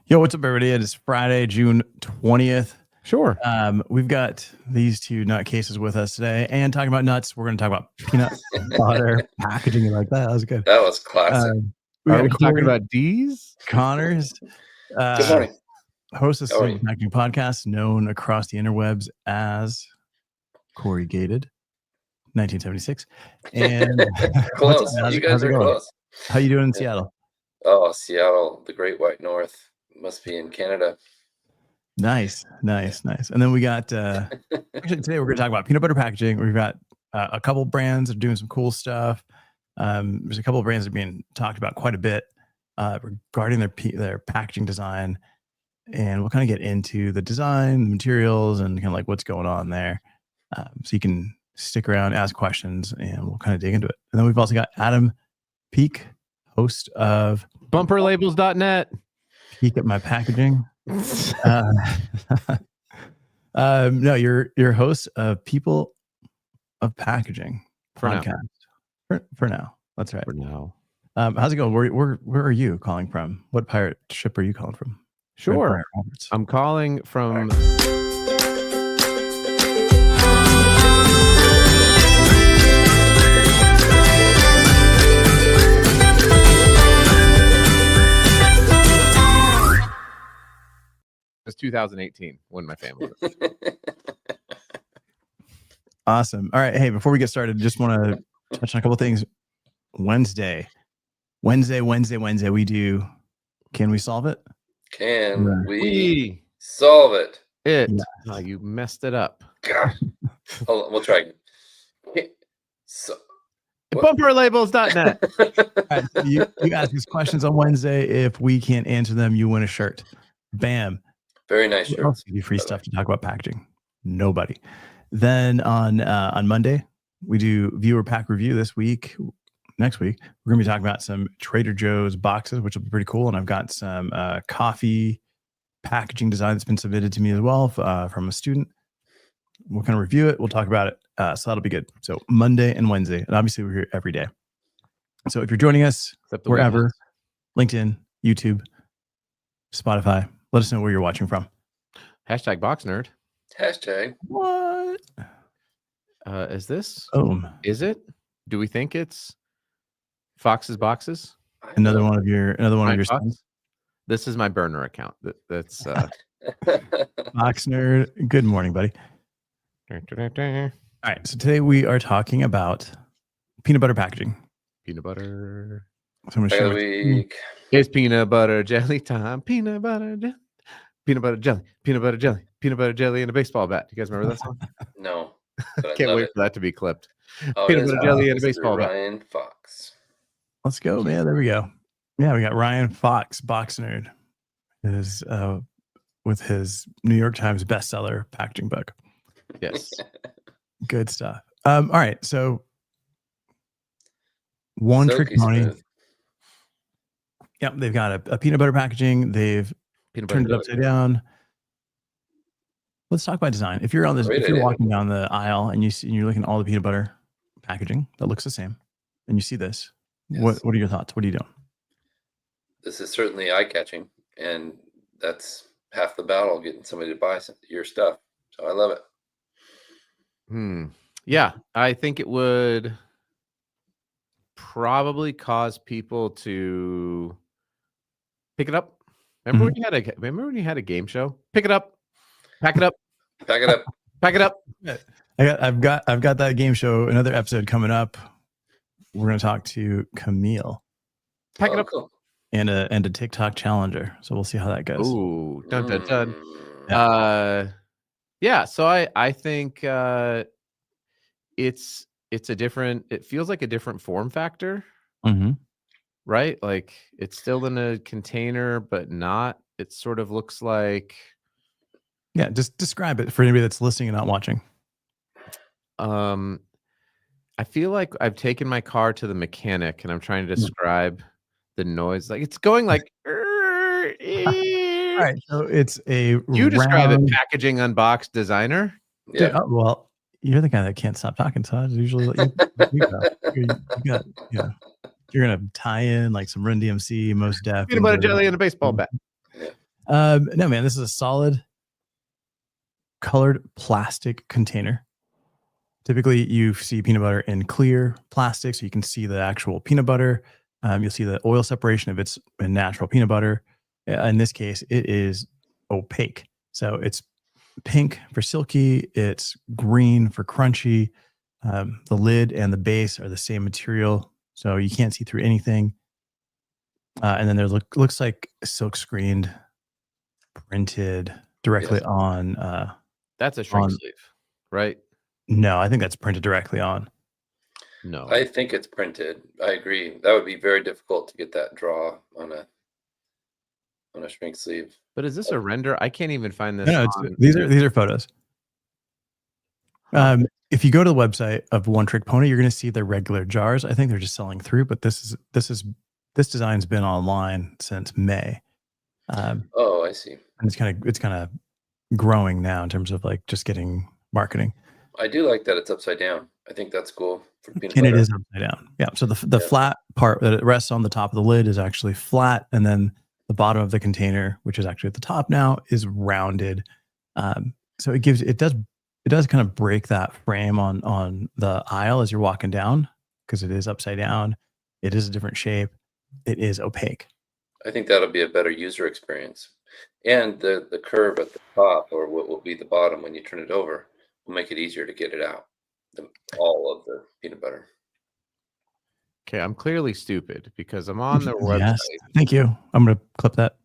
Yo, what's up, everybody? It is Friday, June 20th. Sure. We've got these two nutcases with us today, and talking about nuts, we're going to talk about peanut butter packaging. You like that? That was good. That was classic. Are we talking about D's? Connors, Good morning. host of How are Simple Packaging Podcast, known across the interwebs as Corrugated, 1976. And Close. How's You it guys are going? close. How you doing in Seattle? Oh, Seattle, the Great White North. Must be in Canada. Nice. And then we got actually today we're going to talk about peanut butter packaging. We've got a couple brands that are doing some cool stuff. There's a couple of brands that are being talked about quite a bit regarding their packaging design, and we'll kind of get into the design, the materials, and kind of like what's going on there. So you can stick around, ask questions, and we'll kind of dig into it. And then we've also got Adam Peak, host of Bumperlabels.net. Peek at My Packaging. No, you're host of People of Packaging podcast. For now. That's right. For now. How's it going? Where are you calling from? What pirate ship are you calling from? Sure. I'm calling from It's 2018 when my family was. Awesome. All right. Hey, before we get started, just want to touch on a couple of things. Wednesday, we do Can We Solve It? Can we solve it? Yeah. Yeah. Oh, you messed it up. God. Hold on, we'll try again. Bumperlabels.net. Right, so you ask us questions on Wednesday. If we can't answer them, you win a shirt. Bam. Very nice Who shirt. else give you free stuff to talk about packaging? Nobody. Then on Monday, we do viewer pack review this week. Next week, we're going to be talking about some Trader Joe's boxes, which will be pretty cool. And I've got some coffee packaging design that's been submitted to me as well from a student. We'll kind of review it. We'll talk about it. So that'll be good. So Monday and Wednesday. And obviously, we're here every day. So if you're joining us wherever, LinkedIn, YouTube, Spotify, let us know where you're watching from. Hashtag box nerd. Hashtag. What? Is this? Boom. Is it? Do we think it's Fox's Boxes? Another one of your Fox? sons. This is my burner account. That's Fox nerd. Good morning, buddy. All right. So today we are talking about peanut butter packaging. peanut butter. So I'm gonna show it. week. It's peanut butter jelly time. Peanut butter jelly. Peanut butter jelly. Peanut butter jelly. Peanut butter jelly and a baseball bat. You guys remember that song? No. but I Can't love wait it. for that to be clipped. Oh, Peanut it is butter jelly and a Mr. baseball bat. Ryan Fox. Let's go, man. There we go. Yeah, we got Ryan Fox, box nerd, is with his New York Times bestseller packaging book. Yes. Good stuff. All right, so One Trick Silky Pony. smooth. Yep, they've got a peanut butter packaging. They've Peanut turned it butter upside down. Let's talk about design. If you're on this, Great if you're idea. walking down the aisle and you're looking at all the peanut butter packaging that looks the same, and you see this, Yes. what are your thoughts? What are you doing? This is certainly eye-catching, and that's half the battle, getting somebody to buy your stuff. So I love it. Yeah, I think it would probably cause people to pick it up. Remember when you had a game show? Pick it up, pack it up, Pack it up. pack it up. I've got that game show, another episode coming up. We're going to talk to Camille Pack it Oh, up. cool. and a TikTok challenger. So we'll see how that goes. Ooh, dun dun dun. Mm. Yeah, so I think it's a different, it feels like a different form factor, Mm-hmm. right? Like it's still in a container, but not. It sort of looks like Yeah, just describe it for anybody that's listening and not watching. I feel like I've taken my car to the mechanic and I'm trying to describe the noise. Like it's going like All right, so it's a you describe it round- packaging unboxed designer. Yeah. Oh, well, you're the guy that can't stop talking, so I usually let you go. You got, yeah. You're gonna tie in like some Run DMC, Most Def, Peanut butter jelly and a baseball bat. No, man, this is a solid colored plastic container. Typically, you see peanut butter in clear plastic, so you can see the actual peanut butter. You'll see the oil separation if it's a natural peanut butter. In this case, it is opaque. So it's pink for silky. It's green for crunchy. The lid and the base are the same material, so you can't see through anything. And then there looks like silk screened, printed directly Yes. on. That's a shrink On- sleeve, right? No, I think that's printed directly on. No. I think it's printed. I agree. That would be very difficult to get that draw on a shrink sleeve. But is this a render? I can't even find this. No, on- these are photos. Huh. If you go to the website of One Trick Pony, you're going to see their regular jars. I think they're just selling through, but this design's been online since May, and Oh, I see. it's kind of growing now in terms of like just getting marketing. I do like that it's upside down. I think that's cool for peanut And butter. it is upside down. Yeah. So the Yeah. flat part that it rests on the top of the lid is actually flat, and then the bottom of the container, which is actually at the top now, is rounded. So it does kind of break that frame on the aisle as you're walking down because it is upside down. It is a different shape. It is opaque. I think that'll be a better user experience. And the curve at the top, or what will be the bottom when you turn it over, will make it easier to get it out. All of the peanut butter. Okay, I'm clearly stupid because I'm on their Yes. website. Thank you. I'm going to clip that.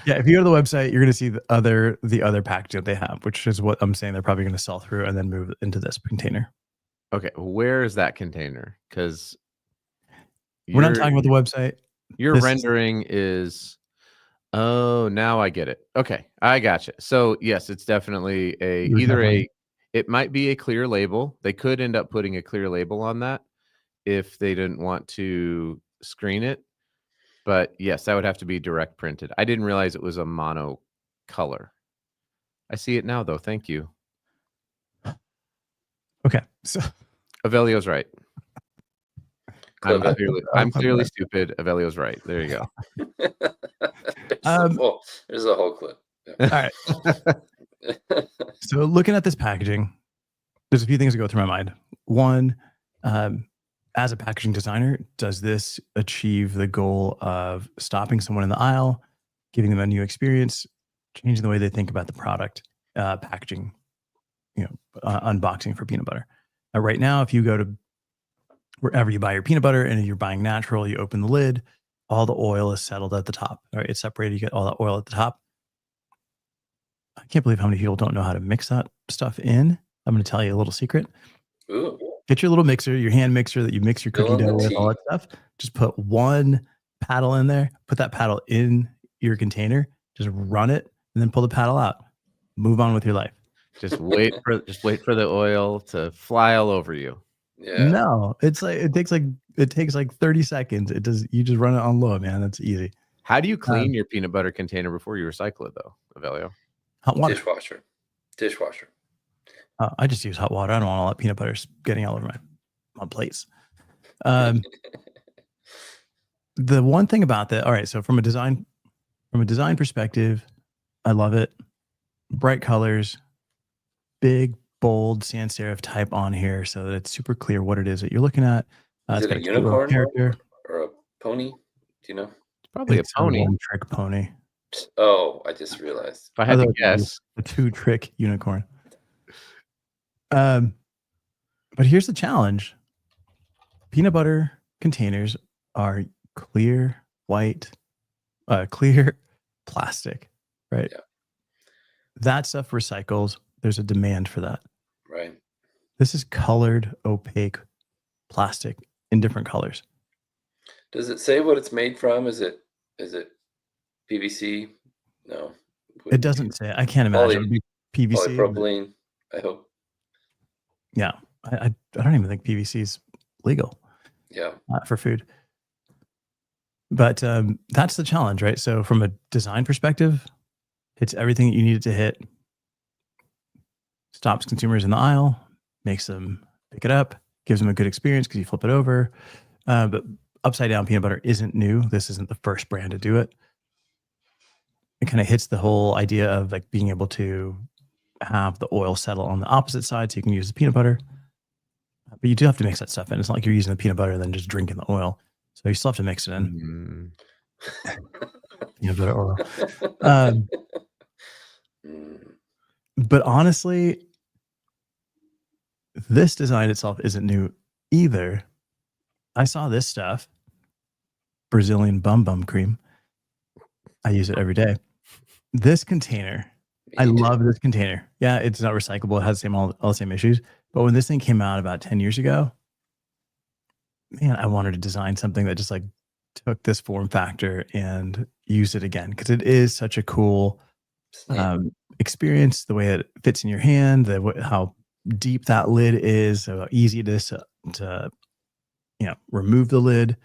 Yeah, if you go to the website, you're going to see the other packaging that they have, which is what I'm saying they're probably going to sell through and then move into this container. Okay, where is that container? Because We're not talking about the website. your this is- rendering is. Oh, now I get it. Okay, I gotcha. So yes, it's definitely it might be a clear label. They could end up putting a clear label on that if they didn't want to screen it. But yes, that would have to be direct printed. I didn't realize it was a mono color. I see it now though. Thank you. Okay. So Avelio's right. Clip it. I'm clearly stupid. Avelio's right. There you go. There's a whole clip. all right. So looking at this packaging, there's a few things that go through my mind. One, as a packaging designer, does this achieve the goal of stopping someone in the aisle, giving them a new experience, changing the way they think about the product, packaging, unboxing for peanut butter? Right now, if you go to wherever you buy your peanut butter and you're buying natural, you open the lid, all the oil is settled at the top. All right, it's separated. You get all that oil at the top. I can't believe how many people don't know how to mix that stuff in. I'm going to tell you a little secret. Ooh. Get your little mixer, your hand mixer that you mix your cookie Spill dough the with, all tea. that stuff. Just put one paddle in there, put that paddle in your container, just run it, and then pull the paddle out. Move on with your life. Just wait for the oil to fly all over you. Yeah. No, it takes like 30 seconds. You just run it on low, man. That's easy. How do you clean your peanut butter container before you recycle it though, Avelio? Hot water. Dishwasher. I just use hot water. I don't want all that peanut butter getting all over my plates. The one thing about that, all right, so from a design perspective, I love it. Bright colors, big, bold sans serif type on here so that it's super clear what it is that you're looking at. Is It's it got a cute little unicorn character. or a pony? Do you know? It's probably It's a pony. One trick pony. Oh, I just realized. If I had to Although guess. A 2-trick unicorn. But here's the challenge. Peanut butter containers are clear, white, clear plastic, right? Yeah. That stuff recycles. There's a demand for that. Right. This is colored, opaque plastic in different colors. Does it say what it's made from? Is it PVC? No. It doesn't say. I can't imagine. It would be PVC. Polypropylene, I hope. Yeah. I don't even think PVC is legal Yeah. for food. But that's the challenge, right? So from a design perspective, it's everything that you need it to hit. Stops consumers in the aisle, makes them pick it up, gives them a good experience because you flip it over. But upside down peanut butter isn't new. This isn't the first brand to do it. it kind of hits the whole idea of like being able to have the oil settle on the opposite side so you can use the peanut butter. But you do have to mix that stuff in. It's not like you're using the peanut butter and then just drinking the oil. So you still have to mix it in. Peanut butter oil. But honestly, this design itself isn't new either. I saw this stuff, Brazilian bum cream. I use it every day. This container, I love this container. Yeah, it's not recyclable. It has all the same issues. But when this thing came out about 10 years ago, man, I wanted to design something that just like took this form factor and used it again, because it is such a cool experience. The way it fits in your hand, how deep that lid is, how easy it is to remove the lid,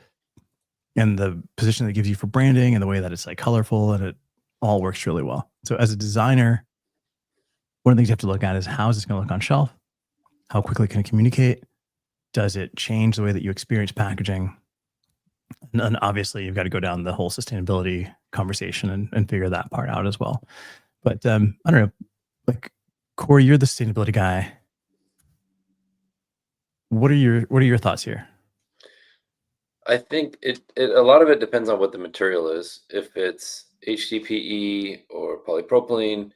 and the position that it gives you for branding, and the way that it's like colorful, and it all works really well. So as a designer, one of the things you have to look at is how is this going to look on shelf? How quickly can it communicate? Does it change the way that you experience packaging? And then obviously you've got to go down the whole sustainability conversation and figure that part out as well. But I don't know, like Corey, you're the sustainability guy. What are your thoughts here? I think a lot of it depends on what the material is. If it's HDPE or polypropylene,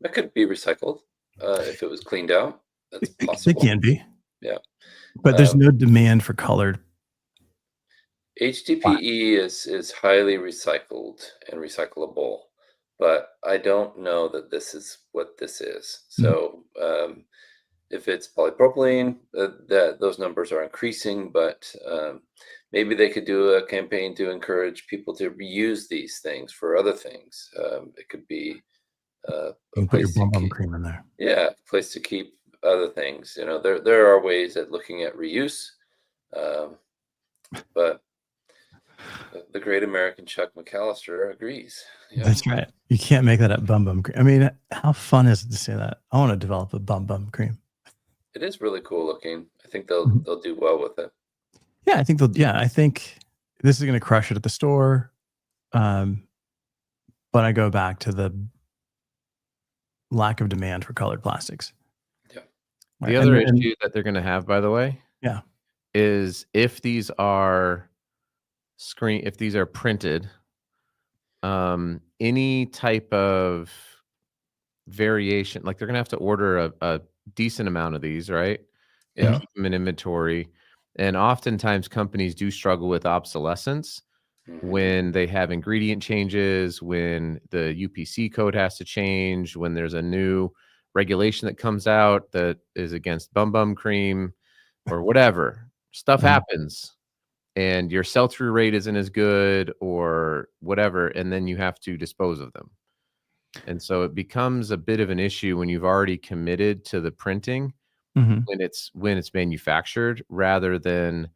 that could be recycled if it was cleaned out. That's possible. It can be. Yeah. But there's no demand for colored. HDPE is highly recycled and recyclable, but I don't know that this is what this is. So if it's polypropylene, those numbers are increasing, but maybe they could do a campaign to encourage people to reuse these things for other things. It could be you can put your bum cream in there. Yeah, a place to keep other things. There are ways at looking at reuse, but the great American Chuck McAllister agrees. Yeah. That's right. You can't make that at bum cream. I mean, how fun is it to say that? I want to develop a bum cream. It is really cool looking. I think they'll do well with it. Yeah, I think I think this is going to crush it at the store. But I go back to the lack of demand for colored plastics. Yeah. The other issue that they're going to have, by the way, is if these are printed, any type of variation, like they're going to have to order a decent amount of these, right? Yeah. And keep them in inventory. And oftentimes companies do struggle with obsolescence when they have ingredient changes, when the UPC code has to change, when there's a new regulation that comes out that is against bum cream or whatever. Stuff happens and your sell-through rate isn't as good or whatever, and then you have to dispose of them. And so it becomes a bit of an issue when you've already committed to the printing when it's manufactured, rather than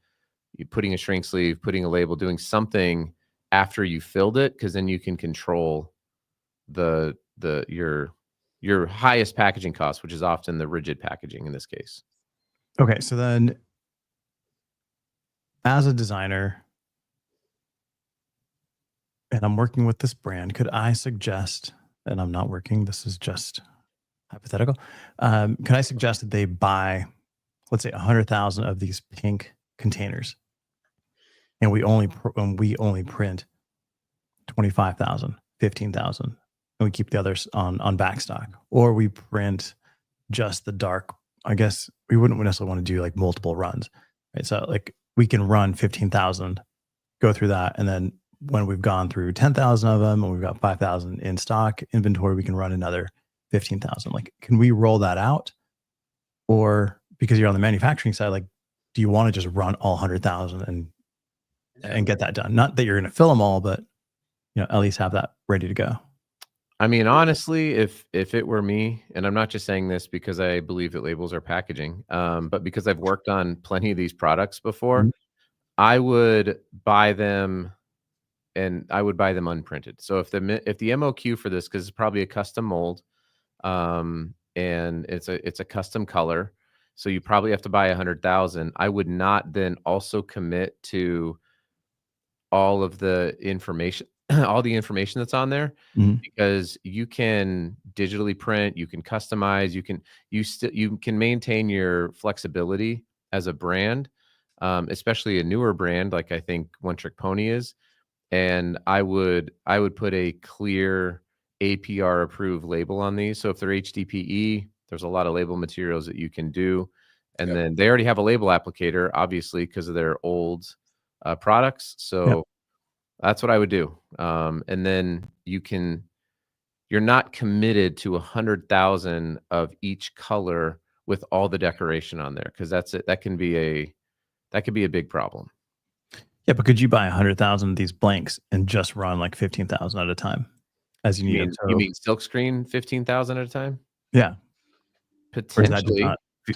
you putting a shrink sleeve, putting a label, doing something after you filled it, because then you can control your highest packaging cost, which is often the rigid packaging in this case. Okay, so then as a designer, and I'm working with this brand, could I suggest, and I'm not working, this is just hypothetical, can I suggest that they buy, let's say 100,000 of these pink containers, and we only print 25,000, 15,000, and we keep the others on back stock, or we print just the dark. I guess we wouldn't necessarily want to do like multiple runs, right? So like we can run 15,000, go through that, and then when we've gone through 10,000 of them and we've got 5,000 in stock inventory, we can run another 15,000. Like, can we roll that out? Or because you're on the manufacturing side, like, do you want to just run all 100,000 and get that done? Not that you're going to fill them all, but at least have that ready to go. I mean, honestly, if it were me, and I'm not just saying this because I believe that labels are packaging, but because I've worked on plenty of these products before, I would buy them, and I would buy them unprinted. So if the MOQ for this, because it's probably a custom mold, and it's a custom color, so you probably have to buy 100,000. I would not then also commit to all of the information. all the information that's on there, Mhm. because you can digitally print, you can customize, you can maintain your flexibility as a brand, especially a newer brand like I think One Trick Pony is. And I would put a clear APR approved label on these. So if they're HDPE, there's a lot of label materials that you can do. And Yep. then they already have a label applicator, obviously, because of their old products. So Yep. that's what I would do. And then you're not committed to 100,000 of each color with all the decoration on there, because that's it. That could be a big problem. Yeah, but could you buy 100,000 of these blanks and just run like 15,000 at a time as you need them? You mean silkscreen 15,000 at a time? Yeah. Or is that just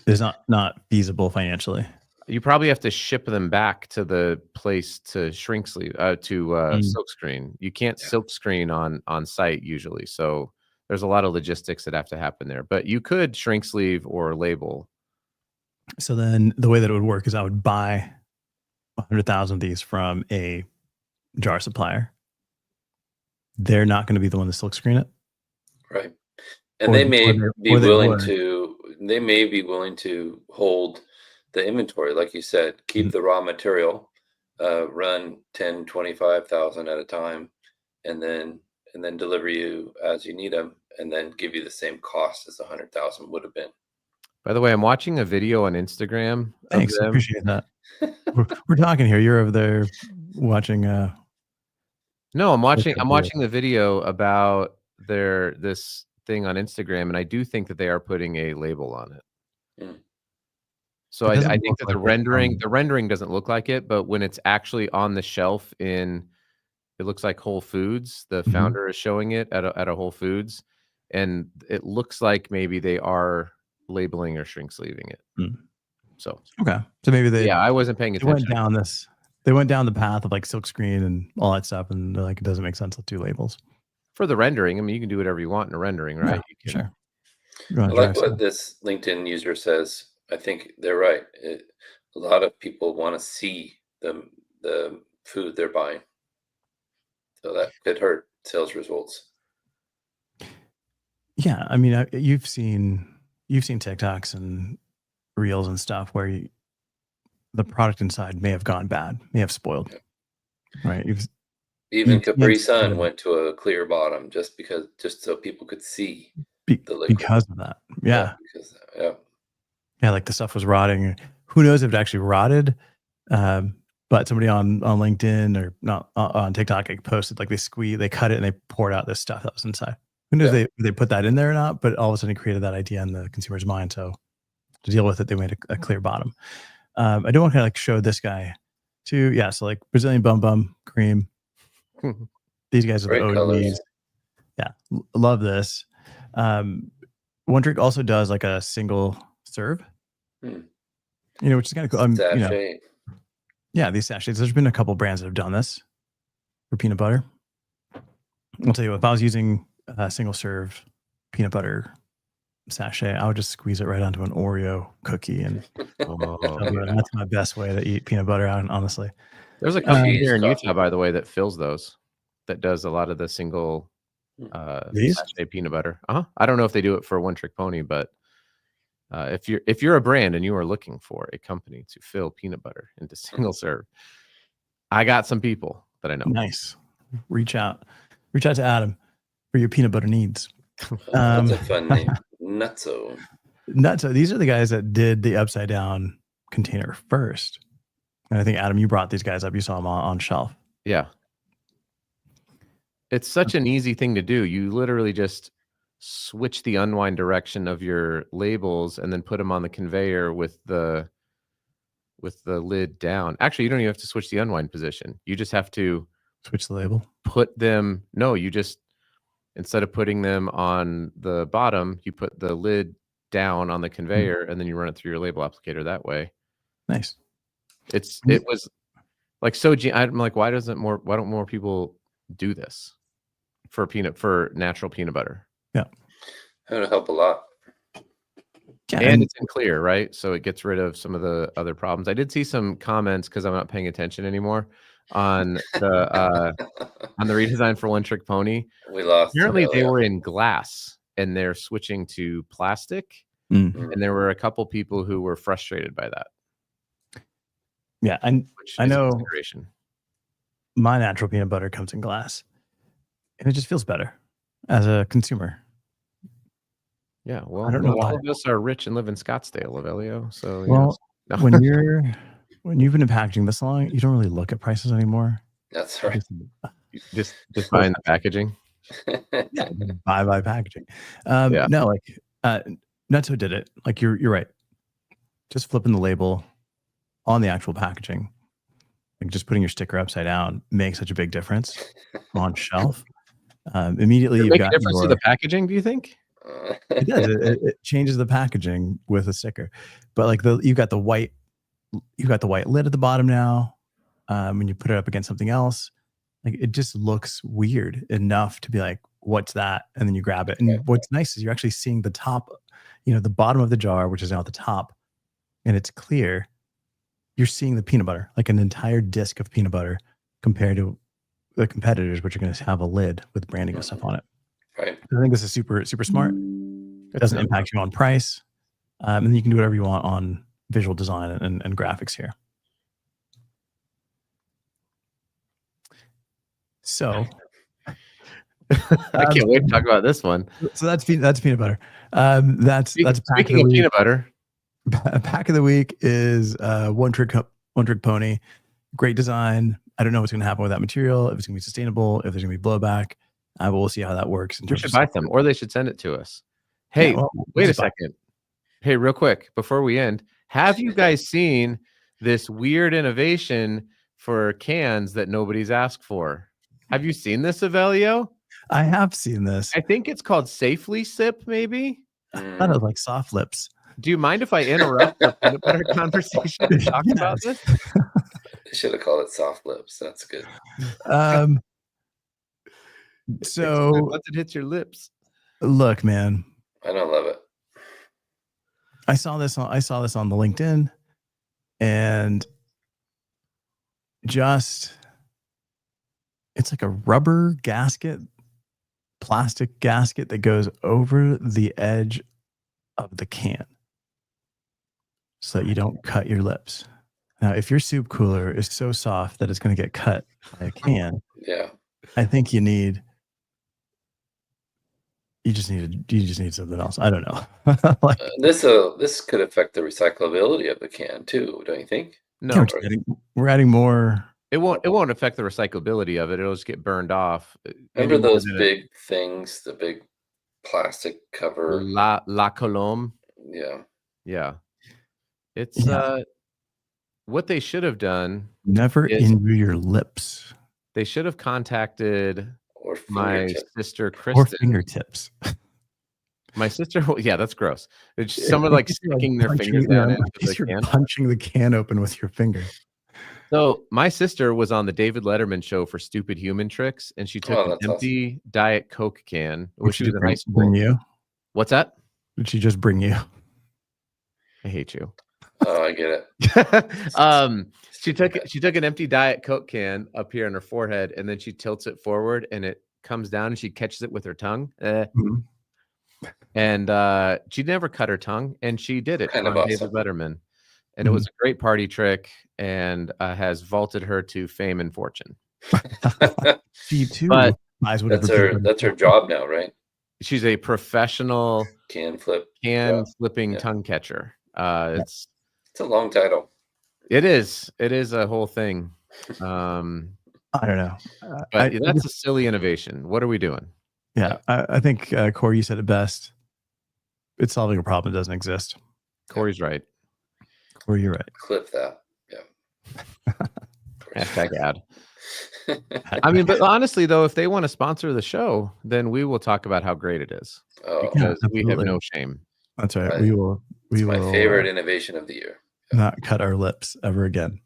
Potentially. not feasible financially? You probably have to ship them back to the place to shrink sleeve silkscreen. You can't Yeah. silkscreen on site usually. So there's a lot of logistics that have to happen there. But you could shrink sleeve or label. So then the way that it would work is I would buy 100,000 of these from a jar supplier. They're not going to be the one to silk screen it. Right. And Or- they may or be they willing would. to hold the inventory, like you said, keep Mhm. the raw material, run 10, 25,000 at a time, and then deliver you as you need them, and then give you the same cost as 100,000 would have been. By the way, I'm watching a video on Instagram of Thanks. I them. appreciate that. We're talking here. You're over there watching. No, I'm watching video. the video about this thing on Instagram, and I do think that they are putting a label on it. Mm. So It I doesn't think look that like the rendering doesn't look like it, but when it's actually on the shelf it looks like Whole Foods. The Mhm. founder is showing it at a Whole Foods, and it looks like maybe they are labeling or shrink sleeving it. Mm. So Okay. So maybe they I wasn't paying they went attention. down this. They went down the path of like silk screen and all that stuff, and they're like, it doesn't make sense to do labels. For the rendering, I mean, you can do whatever you want in a rendering, right? Yeah, You can, sure. I like what this LinkedIn user says. I think they're right. A lot of people want to see the food they're buying, so that could hurt sales results. Yeah, I mean, you've seen TikToks and reels and stuff where the product inside may have gone bad, may have spoiled, right? Even you Capri can't Sun see- went to a clear bottom just so people could see the liquid. because of that. Yeah. Yeah, Like the stuff was rotting. Who knows if it actually rotted? But somebody on LinkedIn or not on TikTok posted like they cut it and they poured out this stuff that was inside. Who knows if they put that in there or not? But all of a sudden, it created that idea in the consumer's mind. So to deal with it, they made a clear bottom. I do want to like show this guy too. Yeah, so like Brazilian Bum cream. These guys are great the OGs. colors. Yeah, love this. One Trick also does like a single serve. Hmm. Which is kind of cool. Sachet. Yeah, these sachets. There's been a couple brands that have done this for peanut butter. I'll tell you what, if I was using a single serve peanut butter sachet, I would just squeeze it right onto an Oreo cookie, and that's my best way to eat peanut butter. Honestly, there's a company here in Utah, by the way, that fills those. That does a lot of the single sachet peanut butter. I don't know if they do it for One Trick Pony, but if you're a brand and you are looking for a company to fill peanut butter into single serve, I got some people that I know. Nice. Reach out to Adam for your peanut butter needs. That's a fun name. Nutso. These are the guys that did the upside down container first. And I think, Adam, you brought these guys up. You saw them on shelf. Yeah. It's such an easy thing to do. You literally just switch the unwind direction of your labels and then put them on the conveyor with the lid down. Actually, you don't even have to switch the unwind position. You just have to switch the label. You just, instead of putting them on the bottom, you put the lid down on the conveyor and then you run it through your label applicator that way. Nice. It was like, I'm like, why don't more people do this for natural peanut butter? Yeah. That would help a lot. Yeah, and it's in clear, right? So it gets rid of some of the other problems. I did see some comments, because I'm not paying attention anymore, on the redesign for One Trick Pony. We lost. Apparently, they Elio. were in glass, and they're switching to plastic. Mm. And there were a couple people who were frustrated by that. Yeah, and Which I is a know consideration. my natural peanut butter comes in glass, and it just feels better as a consumer. Yeah, well, I don't know not all why. of us are rich and live in Scottsdale, Avelio. So Well, no. when you've been in packaging this long, you don't really look at prices anymore. That's right. just buying the packaging. Yeah, buy packaging. Yeah. No, like Nutso did it. Like you're right. Just flipping the label on the actual packaging, like just putting your sticker upside down makes such a big difference on shelf. Immediately, Does it you've make a got difference to the packaging, do you think? it does. It changes the packaging with a sticker, but like you've got the white lid at the bottom now. When you put it up against something else, like it just looks weird enough to be like, what's that? And then you grab it. And what's nice is you're actually seeing the top, the bottom of the jar, which is now at the top, and it's clear. You're seeing the peanut butter, like an entire disc of peanut butter, compared to the competitors, which are going to have a lid with branding and stuff on it. Right. I think this is super, super smart. It doesn't impact you on price. And then you can do whatever you want on visual design and graphics here. So I can't wait to talk about this one. So that's peanut butter. That's speaking of peanut butter. Pack of the week is One Trick Pony. Great design. I don't know what's going to happen with that material. If it's going to be sustainable, if there's going to be blowback, but we'll see how that works. We should buy them, or they should send it to us. Hey, wait a second. Hey, real quick before we end, have you guys seen this weird innovation for cans that nobody's asked for? Have you seen this, Avelio? I have seen this. I think it's called Safely Sip, maybe. I thought it was like Soft Lips. Do you mind if I interrupt the peanut butter conversation and talk about this? They should have called it Soft Lips. That's good. So once it hits your lips, look, man, I don't love it. I saw this on the LinkedIn, and just it's like a rubber gasket, plastic gasket that goes over the edge of the can so that you don't cut your lips. Now, if your soup cooler is so soft that it's going to get cut by a can, Yeah, I think you just need something else. I don't know. Like, this could affect the recyclability of the can too, don't you think? no, we're adding more. It won't affect the recyclability of it. It'll just get burned off. Remember those big things, the big plastic cover? La Colombe. Yeah. It's what they should have done. Never injure your lips. They should have contacted my sister Kristen. Or fingertips. My sister, yeah, that's gross. It's someone like sticking their fingers down into the can. Punching the can open with your finger. So my sister was on the David Letterman show for Stupid Human Tricks, and she took an empty Diet Coke can. She was in high school. Bring you? What's that? Did she just bring you? I hate you. Oh, I get it. She took an empty Diet Coke can up here on her forehead, and then she tilts it forward, and it comes down, and she catches it with her tongue. And she never cut her tongue, and she did it on David Letterman. And it was a great party trick, and has vaulted her to fame and fortune. She too. But that's her job now, right? She's a professional can flipping tongue catcher. It's a long title. It is a whole thing. I don't know. But that's a silly innovation. What are we doing? Yeah, I think Corey, you said it best. It's solving a problem that doesn't exist. Corey's right. Corey, you're right. Clip that. Yeah. Hashtag ad. I mean, but honestly, though, if they want to sponsor the show, then we will talk about how great it is. Because we have no shame. That's right. We will. My favorite innovation of the year. Not cut our lips ever again.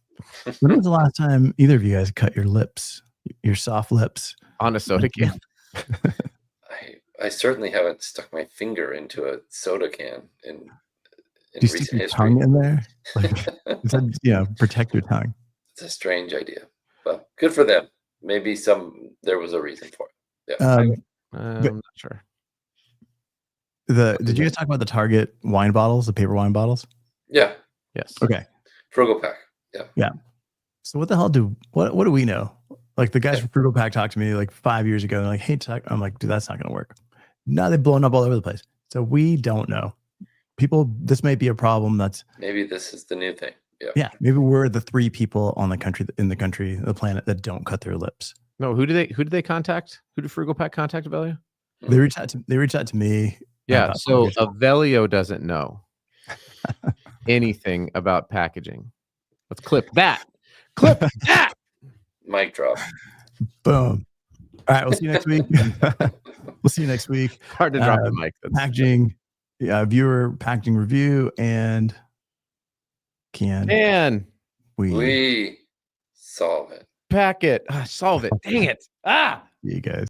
When was the last time either of you guys cut your lips, your soft lips, on a soda can? I certainly haven't stuck my finger into a soda can in Do you stick your tongue in there? Like, protect your tongue. It's a strange idea, but good for them. Maybe there was a reason for it. Um, I'm not sure. did you guys talk about the Target wine bottles, the paper wine bottles? Yeah. Yes. Okay. Frugal Pack. Yeah. So what the hell what do we know? Like the guys from Frugal Pack talked to me like 5 years ago. And like, hey, I'm like, dude, that's not going to work. Now they've blown up all over the place. So we don't know. This may be a problem. Maybe this is the new thing. Yeah. Maybe we're the 3 people in the planet that don't cut their lips. No, who did they contact? Who did Frugal Pack contact, Avelio? They reached out to me. Yeah. about So packaging. Avelio doesn't know anything about packaging. Let's clip that. Clip that. Mic drop. Boom. All right. We'll see you next week. We'll see you next week. Hard to drop the mic. Packaging, viewer packaging review, and can we solve it? Pack it. Solve it. Dang it. See you guys.